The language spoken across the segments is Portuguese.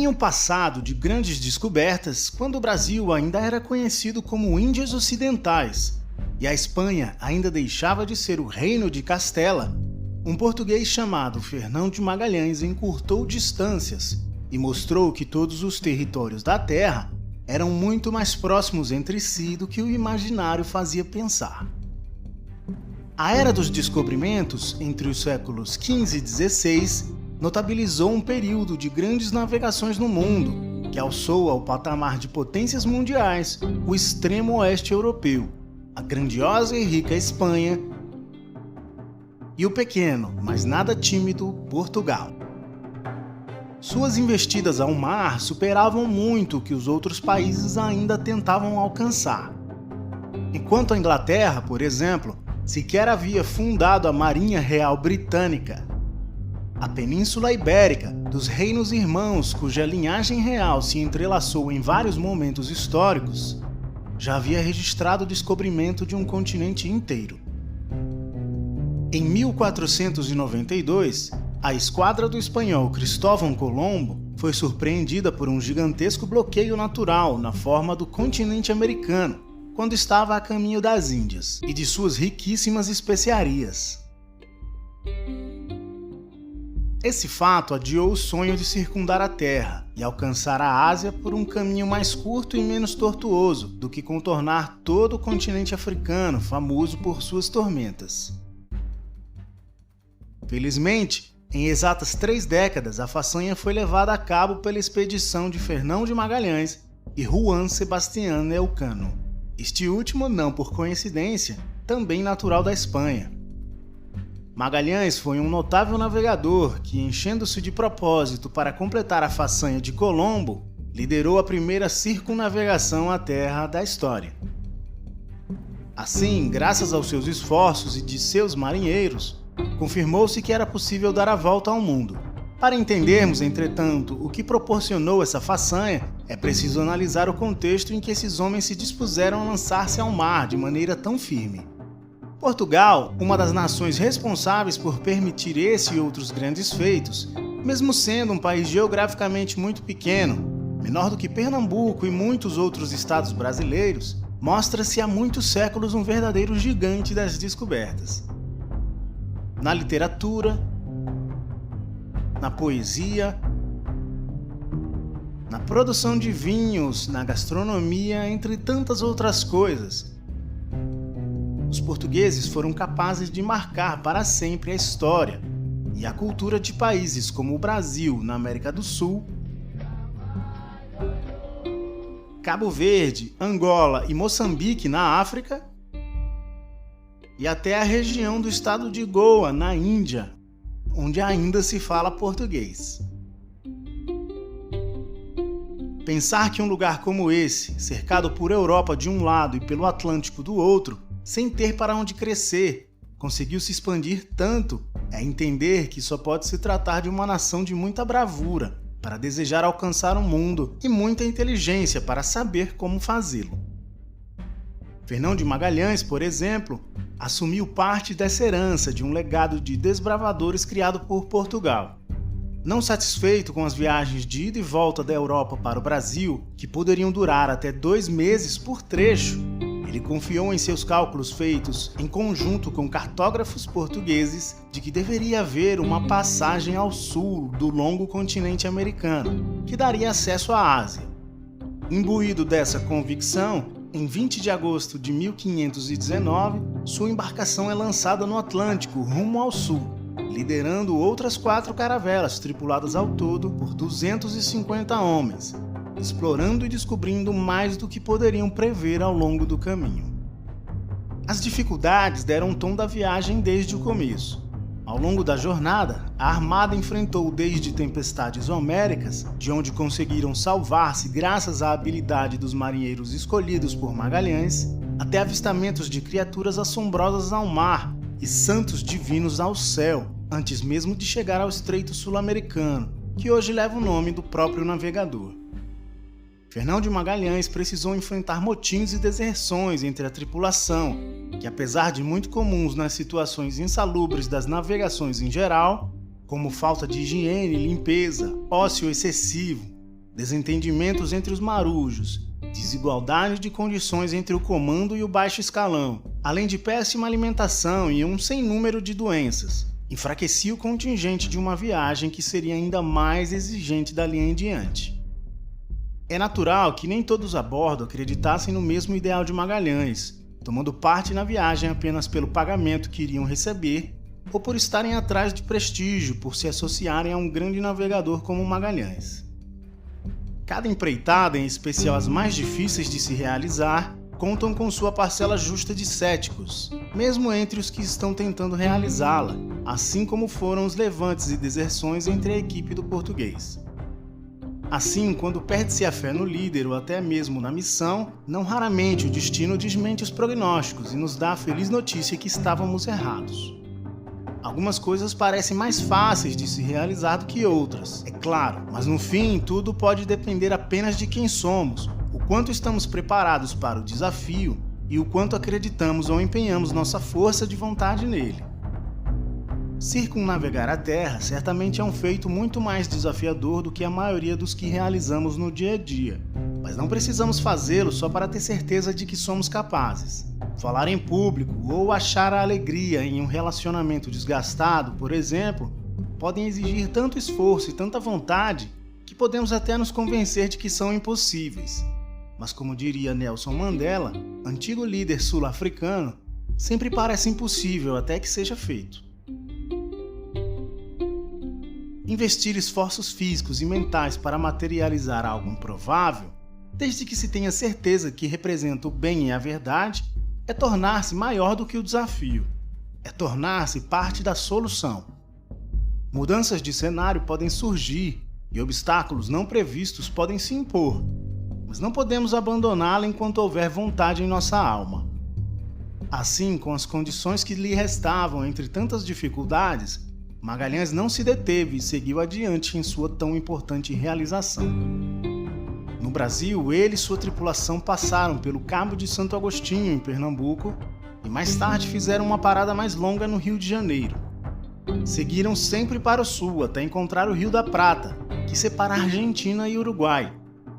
um passado de grandes descobertas quando o Brasil ainda era conhecido como Índias Ocidentais e a Espanha ainda deixava de ser o Reino de Castela. Um português chamado Fernão de Magalhães encurtou distâncias e mostrou que todos os territórios da Terra eram muito mais próximos entre si do que o imaginário fazia pensar. A Era dos Descobrimentos, entre os séculos XV e XVI, notabilizou um período de grandes navegações no mundo, que alçou ao patamar de potências mundiais o extremo oeste europeu, a grandiosa e rica Espanha e o pequeno, mas nada tímido, Portugal. Suas investidas ao mar superavam muito o que os outros países ainda tentavam alcançar. Enquanto a Inglaterra, por exemplo, sequer havia fundado a Marinha Real Britânica, a Península Ibérica, dos Reinos Irmãos, cuja linhagem real se entrelaçou em vários momentos históricos, já havia registrado o descobrimento de um continente inteiro. Em 1492, a esquadra do espanhol Cristóvão Colombo foi surpreendida por um gigantesco bloqueio natural na forma do continente americano, quando estava a caminho das Índias e de suas riquíssimas especiarias. Esse fato adiou o sonho de circundar a Terra e alcançar a Ásia por um caminho mais curto e menos tortuoso do que contornar todo o continente africano, famoso por suas tormentas. Felizmente, em exatas 3 décadas, a façanha foi levada a cabo pela expedição de Fernão de Magalhães e Juan Sebastián Elcano. Este último, não por coincidência, também natural da Espanha. Magalhães foi um notável navegador que, enchendo-se de propósito para completar a façanha de Colombo, liderou a primeira circunnavegação à Terra da história. Assim, graças aos seus esforços e de seus marinheiros, confirmou-se que era possível dar a volta ao mundo. Para entendermos, entretanto, o que proporcionou essa façanha, é preciso analisar o contexto em que esses homens se dispuseram a lançar-se ao mar de maneira tão firme. Portugal, uma das nações responsáveis por permitir esse e outros grandes feitos, mesmo sendo um país geograficamente muito pequeno, menor do que Pernambuco e muitos outros estados brasileiros, mostra-se há muitos séculos um verdadeiro gigante das descobertas. Na literatura, na poesia, na produção de vinhos, na gastronomia, entre tantas outras coisas. Os portugueses foram capazes de marcar para sempre a história e a cultura de países como o Brasil, na América do Sul, Cabo Verde, Angola e Moçambique, na África, e até a região do estado de Goa, na Índia, onde ainda se fala português. Pensar que um lugar como esse, cercado por Europa de um lado e pelo Atlântico do outro, sem ter para onde crescer, conseguiu se expandir tanto, é entender que só pode se tratar de uma nação de muita bravura, para desejar alcançar o mundo, e muita inteligência para saber como fazê-lo. Fernão de Magalhães, por exemplo, assumiu parte dessa herança de um legado de desbravadores criado por Portugal. Não satisfeito com as viagens de ida e volta da Europa para o Brasil, que poderiam durar até 2 meses por trecho, ele confiou em seus cálculos feitos em conjunto com cartógrafos portugueses de que deveria haver uma passagem ao sul do longo continente americano, que daria acesso à Ásia. Imbuído dessa convicção, em 20 de agosto de 1519, sua embarcação é lançada no Atlântico rumo ao sul, liderando outras 4 caravelas tripuladas ao todo por 250 homens, explorando e descobrindo mais do que poderiam prever ao longo do caminho. As dificuldades deram tom da viagem desde o começo. Ao longo da jornada, a armada enfrentou desde tempestades homéricas, de onde conseguiram salvar-se graças à habilidade dos marinheiros escolhidos por Magalhães, até avistamentos de criaturas assombrosas ao mar e santos divinos ao céu, antes mesmo de chegar ao Estreito Sul-Americano, que hoje leva o nome do próprio navegador. Fernão de Magalhães precisou enfrentar motins e deserções entre a tripulação, que apesar de muito comuns nas situações insalubres das navegações em geral, como falta de higiene e limpeza, ócio excessivo, desentendimentos entre os marujos, desigualdade de condições entre o comando e o baixo escalão, além de péssima alimentação e um sem número de doenças, enfraquecia o contingente de uma viagem que seria ainda mais exigente dali em diante. É natural que nem todos a bordo acreditassem no mesmo ideal de Magalhães, tomando parte na viagem apenas pelo pagamento que iriam receber ou por estarem atrás de prestígio por se associarem a um grande navegador como Magalhães. Cada empreitada, em especial as mais difíceis de se realizar, contam com sua parcela justa de céticos, mesmo entre os que estão tentando realizá-la, assim como foram os levantes e deserções entre a equipe do português. Assim, quando perde-se a fé no líder ou até mesmo na missão, não raramente o destino desmente os prognósticos e nos dá a feliz notícia que estávamos errados. Algumas coisas parecem mais fáceis de se realizar do que outras, é claro, mas no fim tudo pode depender apenas de quem somos, o quanto estamos preparados para o desafio e o quanto acreditamos ou empenhamos nossa força de vontade nele. Circunnavegar a Terra certamente é um feito muito mais desafiador do que a maioria dos que realizamos no dia a dia, mas não precisamos fazê-lo só para ter certeza de que somos capazes. Falar em público ou achar a alegria em um relacionamento desgastado, por exemplo, podem exigir tanto esforço e tanta vontade que podemos até nos convencer de que são impossíveis. Mas como diria Nelson Mandela, antigo líder sul-africano, sempre parece impossível até que seja feito. Investir esforços físicos e mentais para materializar algo improvável, desde que se tenha certeza que representa o bem e a verdade, é tornar-se maior do que o desafio. É tornar-se parte da solução. Mudanças de cenário podem surgir e obstáculos não previstos podem se impor, mas não podemos abandoná-la enquanto houver vontade em nossa alma. Assim, com as condições que lhe restavam entre tantas dificuldades, Magalhães não se deteve e seguiu adiante em sua tão importante realização. No Brasil, ele e sua tripulação passaram pelo Cabo de Santo Agostinho, em Pernambuco, e mais tarde fizeram uma parada mais longa no Rio de Janeiro. Seguiram sempre para o sul até encontrar o Rio da Prata, que separa a Argentina e o Uruguai,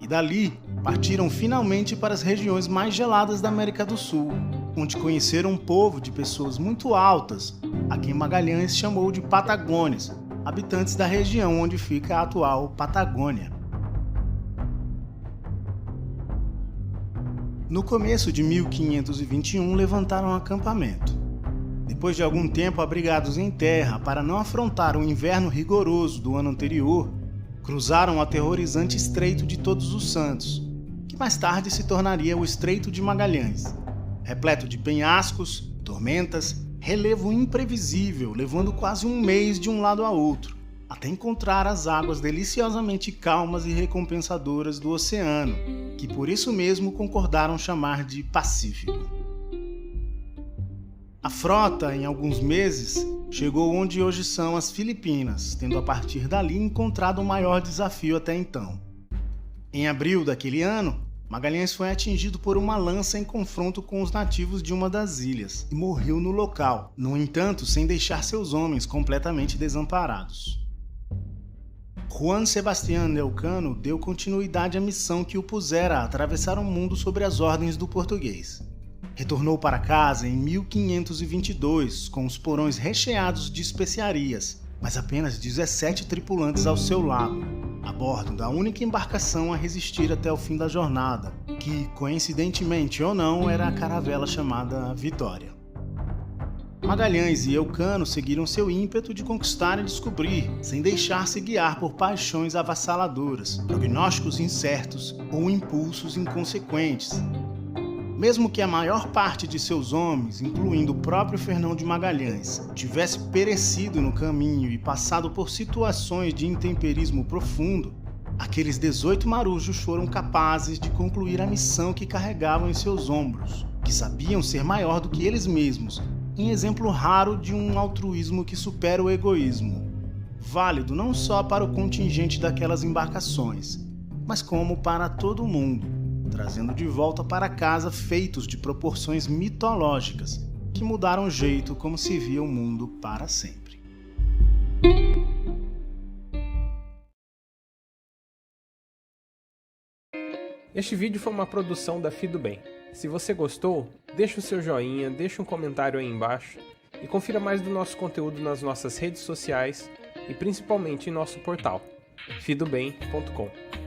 e dali partiram finalmente para as regiões mais geladas da América do Sul, onde conheceram um povo de pessoas muito altas, a quem Magalhães chamou de Patagônios, habitantes da região onde fica a atual Patagônia. No começo de 1521 levantaram um acampamento. Depois de algum tempo abrigados em terra para não afrontar o inverno rigoroso do ano anterior, cruzaram o aterrorizante Estreito de Todos os Santos, que mais tarde se tornaria o Estreito de Magalhães, repleto de penhascos, tormentas, relevo imprevisível, levando quase um mês de um lado a outro, até encontrar as águas deliciosamente calmas e recompensadoras do oceano, que por isso mesmo concordaram chamar de Pacífico. A frota, em alguns meses, chegou onde hoje são as Filipinas, tendo a partir dali encontrado o maior desafio até então. Em abril daquele ano, Magalhães foi atingido por uma lança em confronto com os nativos de uma das ilhas e morreu no local, no entanto sem deixar seus homens completamente desamparados. Juan Sebastián Elcano deu continuidade à missão que o pusera a atravessar o mundo sob as ordens do português. Retornou para casa em 1522 com os porões recheados de especiarias, mas apenas 17 tripulantes ao seu lado, a bordo da única embarcação a resistir até o fim da jornada, que, coincidentemente ou não, era a caravela chamada Vitória. Magalhães e Elcano seguiram seu ímpeto de conquistar e descobrir, sem deixar-se guiar por paixões avassaladoras, prognósticos incertos ou impulsos inconsequentes. Mesmo que a maior parte de seus homens, incluindo o próprio Fernão de Magalhães, tivesse perecido no caminho e passado por situações de intemperismo profundo, aqueles 18 marujos foram capazes de concluir a missão que carregavam em seus ombros, que sabiam ser maior do que eles mesmos, em exemplo raro de um altruísmo que supera o egoísmo, válido não só para o contingente daquelas embarcações, mas como para todo o mundo, trazendo de volta para casa feitos de proporções mitológicas que mudaram o jeito como se via o mundo para sempre. Este vídeo foi uma produção da Fido Bem. Se você gostou, deixa o seu joinha, deixa um comentário aí embaixo e confira mais do nosso conteúdo nas nossas redes sociais e principalmente em nosso portal, fidobem.com.